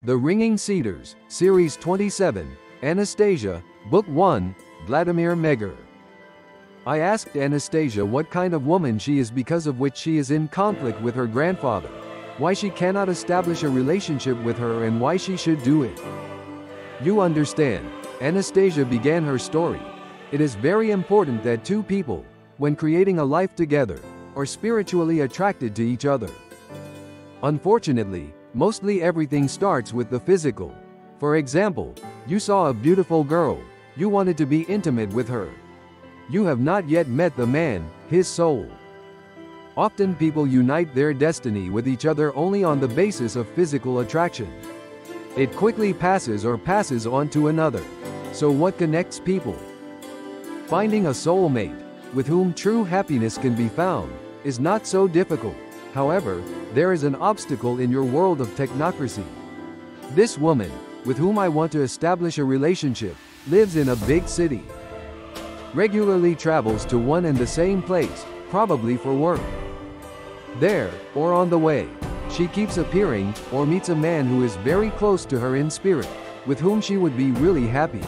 The Ringing Cedars, Series 27, Anastasia, Book 1, Vladimir Megar. I asked Anastasia what kind of woman she is, because of which she is in conflict with her grandfather, why she cannot establish a relationship with her, and why she should do it. You understand, Anastasia began her story. It is very important that two people, when creating a life together, are spiritually attracted to each other. Unfortunately, mostly everything starts with the physical. For example, you saw a beautiful girl, you wanted to be intimate with her. You have not yet met the man, his soul. Often people unite their destiny with each other only on the basis of physical attraction. It quickly passes or passes on to another. So what connects people? Finding a soulmate, with whom true happiness can be found, is not so difficult. However, there is an obstacle in your world of technocracy. This woman, with whom I want to establish a relationship, lives in a big city. Regularly travels to one and the same place, probably for work. There, or on the way, she keeps appearing, or meets a man who is very close to her in spirit, with whom she would be really happy.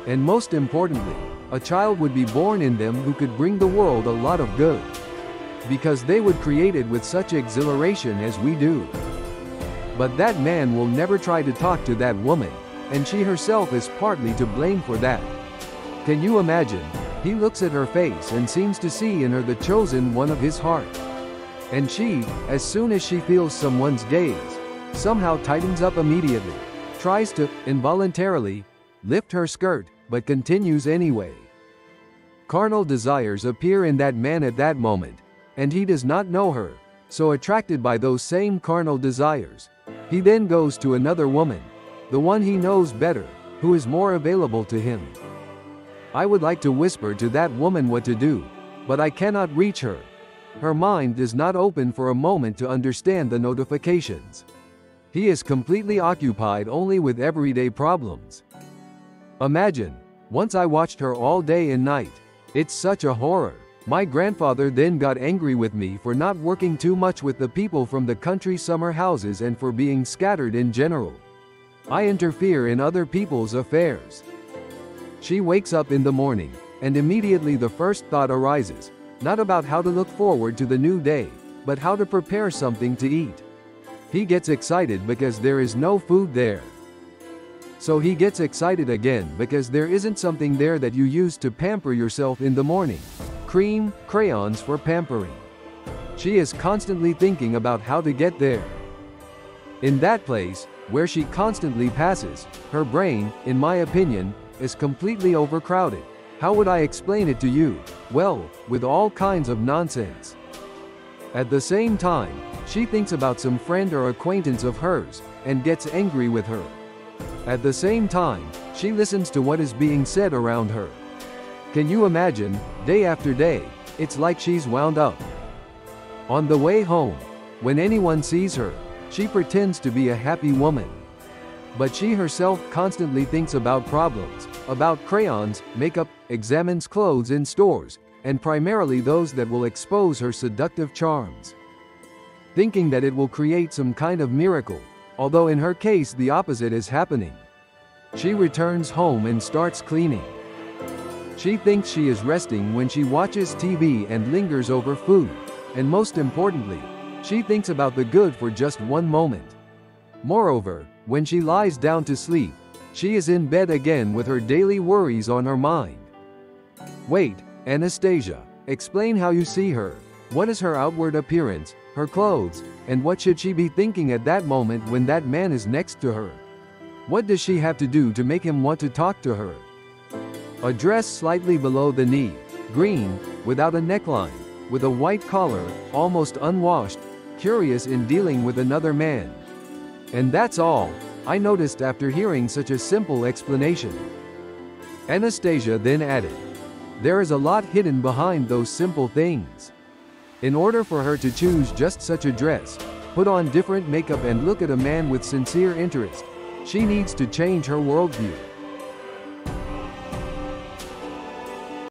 And most importantly, a child would be born in them who could bring the world a lot of good. Because they would create it with such exhilaration as we do. But that man will never try to talk to that woman, and she herself is partly to blame for that. Can you imagine? He looks at her face and seems to see in her the chosen one of his heart. And she, as soon as she feels someone's gaze, somehow tightens up immediately, tries to, involuntarily, lift her skirt, but continues anyway. Carnal desires appear in that man at that moment, and he does not know her, so attracted by those same carnal desires, he then goes to another woman, the one he knows better, who is more available to him. I would like to whisper to that woman what to do, but I cannot reach her. Her mind is not open for a moment to understand the notifications. He is completely occupied only with everyday problems. Imagine, once I watched her all day and night. It's such a horror. My grandfather then got angry with me for not working too much with the people from the country summer houses and for being scattered in general. I interfere in other people's affairs. She wakes up in the morning, and immediately the first thought arises, not about how to look forward to the new day, but how to prepare something to eat. He gets excited because there is no food there. So he gets excited again because there isn't something there that you use to pamper yourself in the morning. Cream, crayons for pampering. She is constantly thinking about how to get there. In that place, where she constantly passes, her brain, in my opinion, is completely overcrowded. How would I explain it to you? Well, with all kinds of nonsense. At the same time, she thinks about some friend or acquaintance of hers, and gets angry with her. At the same time, she listens to what is being said around her. Can you imagine, day after day, it's like she's wound up. On the way home, when anyone sees her, she pretends to be a happy woman. But she herself constantly thinks about problems, about crayons, makeup, examines clothes in stores, and primarily those that will expose her seductive charms. Thinking that it will create some kind of miracle, although in her case the opposite is happening. She returns home and starts cleaning. She thinks she is resting when she watches TV and lingers over food, and most importantly, she thinks about the good for just one moment. Moreover, when she lies down to sleep, she is in bed again with her daily worries on her mind. Wait, Anastasia, explain how you see her. What is her outward appearance, her clothes, and what should she be thinking at that moment when that man is next to her? What does she have to do to make him want to talk to her? A dress slightly below the knee, green, without a neckline, with a white collar, almost unwashed, curious in dealing with another man. And that's all, I noticed after hearing such a simple explanation. Anastasia then added, there is a lot hidden behind those simple things. In order for her to choose just such a dress, put on different makeup and look at a man with sincere interest, she needs to change her worldview.